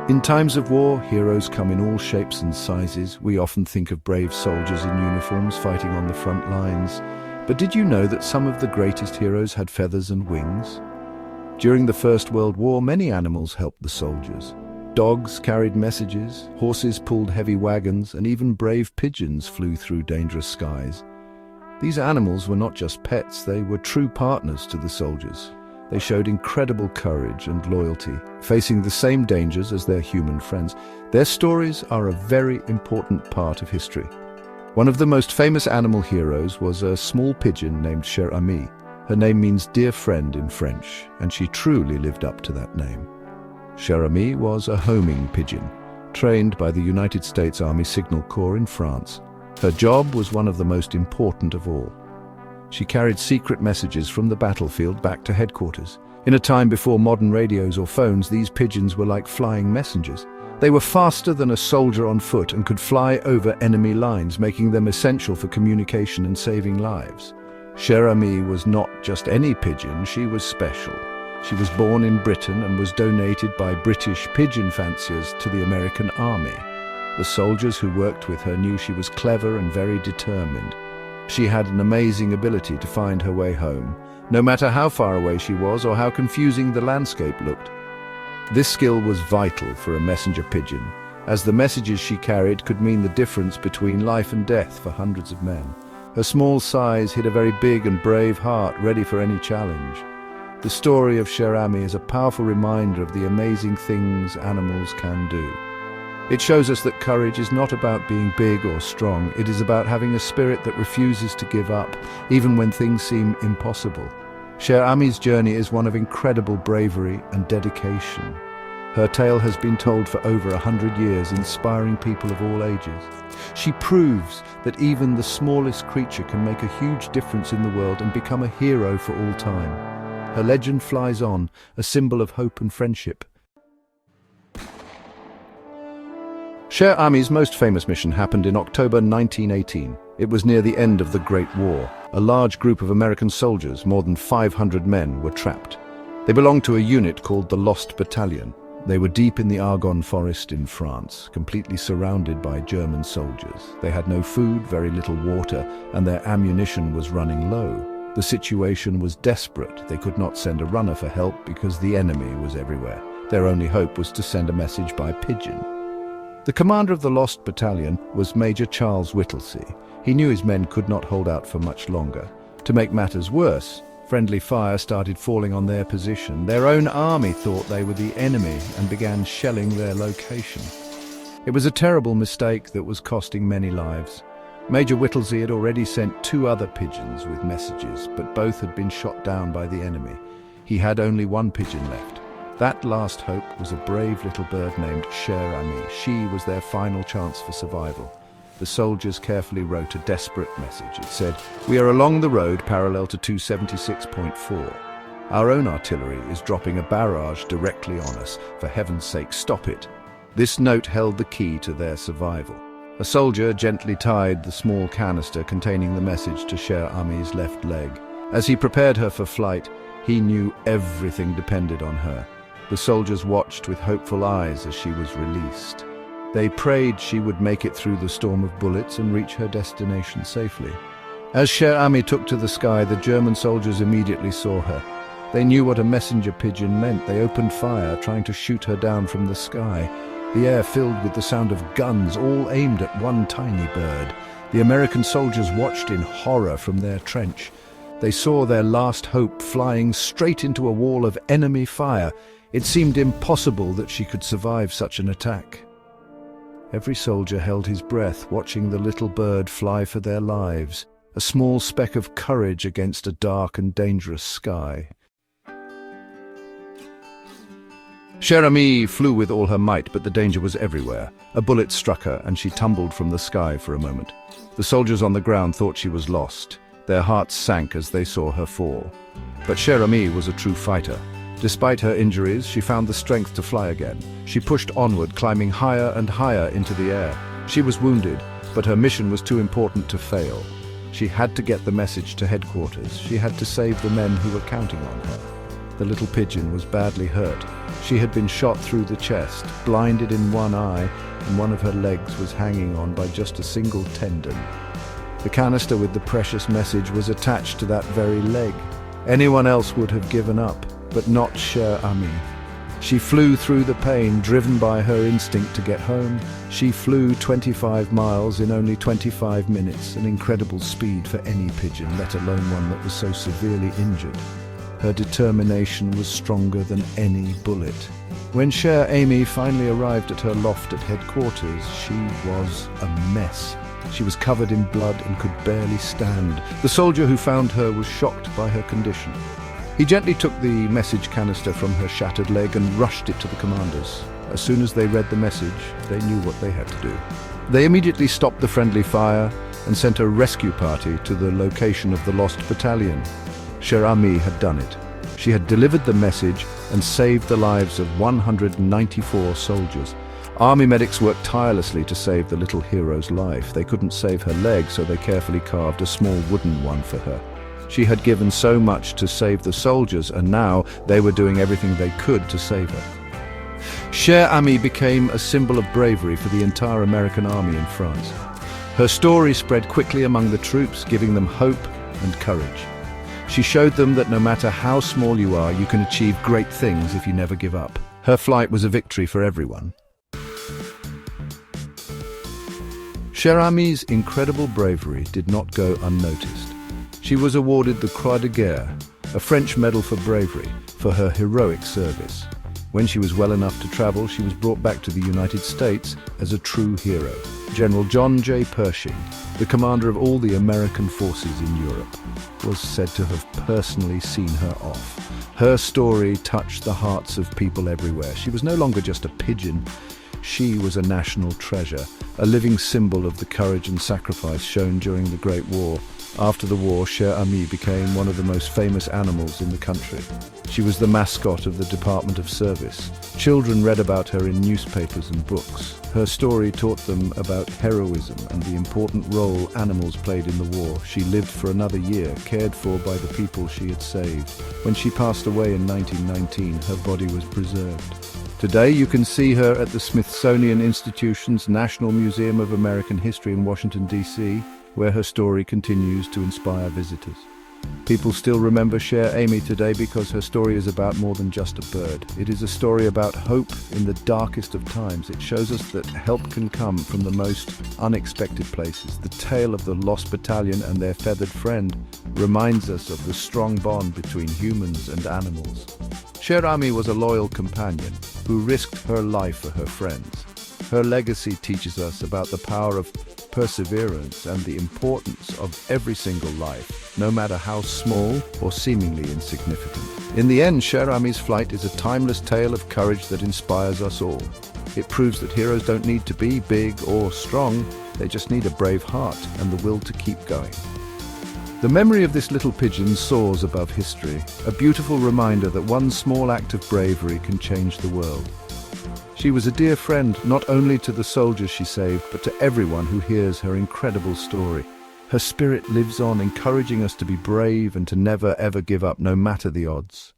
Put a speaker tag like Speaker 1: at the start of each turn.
Speaker 1: In times of war, heroes come in all shapes and sizes. We often think of brave soldiers in uniforms fighting on the front lines. But did you know that some of the greatest heroes had feathers and wings? During the First World War, many animals helped the soldiers. Dogs carried messages, horses pulled heavy wagons, and even brave pigeons flew through dangerous skies. These animals were not just pets, they were true partners to the soldiers. They showed incredible courage and loyalty, facing the same dangers as their human friends. Their stories are a very important part of history. One of the most famous animal heroes was a small pigeon named Cher Ami. Her name means dear friend in French, and she truly lived up to that name. Cher Ami was a homing pigeon, trained by the United States Army Signal Corps in France. Her job was one of the most important of all. She carried secret messages from the battlefield back to headquarters. In a time before modern radios or phones, these pigeons were like flying messengers. They were faster than a soldier on foot and could fly over enemy lines, making them essential for communication and saving lives. Cher Ami was not just any pigeon, she was special. She was born in Britain and was donated by British pigeon fanciers to the American Army. The soldiers who worked with her knew she was clever and very determined. She had an amazing ability to find her way home, no matter how far away she was or how confusing the landscape looked. This skill was vital for a messenger pigeon, as the messages she carried could mean the difference between life and death for hundreds of men. Her small size hid a very big and brave heart, ready for any challenge. The story of Cher Ami is a powerful reminder of the amazing things animals can do. It shows us that courage is not about being big or strong. It is about having a spirit that refuses to give up, even when things seem impossible. Cher Ami's journey is one of incredible bravery and dedication. Her tale has been told for over 100 years, inspiring people of all ages. She proves that even the smallest creature can make a huge difference in the world and become a hero for all time. Her legend flies on, a symbol of hope and friendship. Cher Ami's most famous mission happened in October 1918. It was near the end of the Great War. A large group of American soldiers, more than 500 men, were trapped. They belonged to a unit called the Lost Battalion. They were deep in the Argonne forest in France, completely surrounded by German soldiers. They had no food, very little water, and their ammunition was running low. The situation was desperate. They could not send a runner for help because the enemy was everywhere. Their only hope was to send a message by pigeon. The commander of the Lost Battalion was Major Charles Whittlesey. He knew his men could not hold out for much longer. To make matters worse, friendly fire started falling on their position. Their own army thought they were the enemy and began shelling their location. It was a terrible mistake that was costing many lives. Major Whittlesey had already sent 2 other pigeons with messages, but both had been shot down by the enemy. He had only 1 pigeon left. That last hope was a brave little bird named Cher Ami. She was their final chance for survival. The soldiers carefully wrote a desperate message. It said, "We are along the road parallel to 276.4. Our own artillery is dropping a barrage directly on us. For heaven's sake, stop it." This note held the key to their survival. A soldier gently tied the small canister containing the message to Cher Ami's left leg. As he prepared her for flight, he knew everything depended on her. The soldiers watched with hopeful eyes as she was released. They prayed she would make it through the storm of bullets and reach her destination safely. As Cher Ami took to the sky, the German soldiers immediately saw her. They knew what a messenger pigeon meant. They opened fire, trying to shoot her down from the sky. The air filled with the sound of guns, all aimed at one tiny bird. The American soldiers watched in horror from their trench. They saw their last hope flying straight into a wall of enemy fire. It seemed impossible that she could survive such an attack. Every soldier held his breath, watching the little bird fly for their lives, a small speck of courage against a dark and dangerous sky. Cher Ami flew with all her might, but the danger was everywhere. A bullet struck her, and she tumbled from the sky for a moment. The soldiers on the ground thought she was lost. Their hearts sank as they saw her fall. But Cher Ami was a true fighter. Despite her injuries, she found the strength to fly again. She pushed onward, climbing higher and higher into the air. She was wounded, but her mission was too important to fail. She had to get the message to headquarters. She had to save the men who were counting on her. The little pigeon was badly hurt. She had been shot through the chest, blinded in one eye, and one of her legs was hanging on by just a single tendon. The canister with the precious message was attached to that very leg. Anyone else would have given up, but not Cher Ami. She flew through the pain, driven by her instinct to get home. She flew 25 miles in only 25 minutes, an incredible speed for any pigeon, let alone one that was so severely injured. Her determination was stronger than any bullet. When Cher Ami finally arrived at her loft at headquarters, she was a mess. She was covered in blood and could barely stand. The soldier who found her was shocked by her condition. He gently took the message canister from her shattered leg and rushed it to the commanders. As soon as they read the message, they knew what they had to do. They immediately stopped the friendly fire and sent a rescue party to the location of the lost battalion. Cher Ami had done it. She had delivered the message and saved the lives of 194 soldiers. Army medics worked tirelessly to save the little hero's life. They couldn't save her leg, so they carefully carved a small wooden one for her. She had given so much to save the soldiers, and now they were doing everything they could to save her. Cher Ami became a symbol of bravery for the entire American army in France. Her story spread quickly among the troops, giving them hope and courage. She showed them that no matter how small you are, you can achieve great things if you never give up. Her flight was a victory for everyone. Cher Ami's incredible bravery did not go unnoticed. She was awarded the Croix de Guerre, a French medal for bravery, for her heroic service. When she was well enough to travel, she was brought back to the United States as a true hero. General John J. Pershing, the commander of all the American forces in Europe, was said to have personally seen her off. Her story touched the hearts of people everywhere. She was no longer just a pigeon. She was a national treasure, a living symbol of the courage and sacrifice shown during the Great War. After the war, Cher Ami became one of the most famous animals in the country. She was the mascot of the Department of Service. Children read about her in newspapers and books. Her story taught them about heroism and the important role animals played in the war. She lived for another year, cared for by the people she had saved. When she passed away in 1919, her body was preserved. Today you can see her at the Smithsonian Institution's National Museum of American History in Washington, D.C., where her story continues to inspire visitors. People still remember Cher Ami today because her story is about more than just a bird. It is a story about hope in the darkest of times. It shows us that help can come from the most unexpected places. The tale of the lost battalion and their feathered friend reminds us of the strong bond between humans and animals. Cher Ami was a loyal companion who risked her life for her friends. Her legacy teaches us about the power of perseverance and the importance of every single life, no matter how small or seemingly insignificant. In the end, Cher Ami's flight is a timeless tale of courage that inspires us all. It proves that heroes don't need to be big or strong, they just need a brave heart and the will to keep going. The memory of this little pigeon soars above history, a beautiful reminder that one small act of bravery can change the world. She was a dear friend not only to the soldiers she saved, but to everyone who hears her incredible story. Her spirit lives on, encouraging us to be brave and to never ever give up, no matter the odds.